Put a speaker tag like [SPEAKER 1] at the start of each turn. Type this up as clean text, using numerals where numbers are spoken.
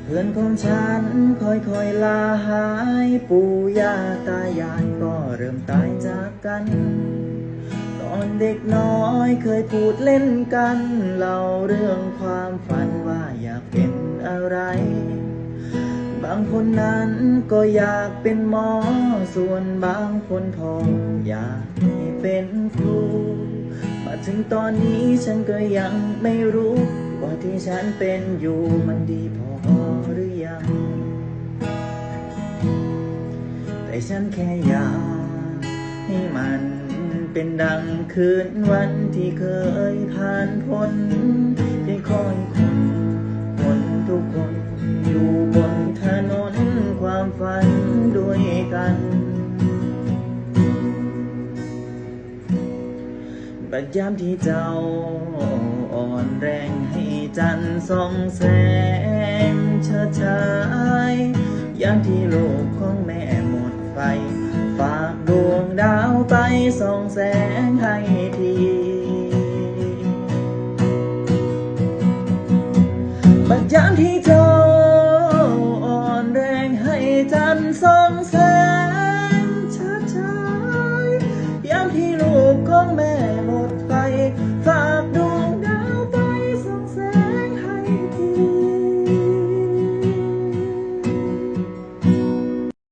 [SPEAKER 1] เพื่อนของฉันค่อยๆลาหายปู่ย่าตายายก็เริ่มตายจากกันตอนเด็กน้อยเคยพูดเล่นกันเล่าเรื่องความฝันว่าอยากเป็นอะไรบางคนนั้นก็อยากเป็นหมอส่วนบางคนพออยากให้เป็นครูมาถึงตอนนี้ฉันก็ยังไม่รู้ว่าที่ฉันเป็นอยู่มันดีพอหรือยังแต่ฉันแค่อยากให้มันเป็นดังคืนวันที่เคยผ่านพ้นได้คอยคนทุกคนอยู่บนถนนความฝันด้วยกันบัดยามที่เจ้าอ่อนแรงให้จันทร์ส่องแสงเฉิดฉายยามที่โลกของแม่หมดไฟฝากดวงดาวไปส่องแสงให้ทีบัดยามที่เจ้า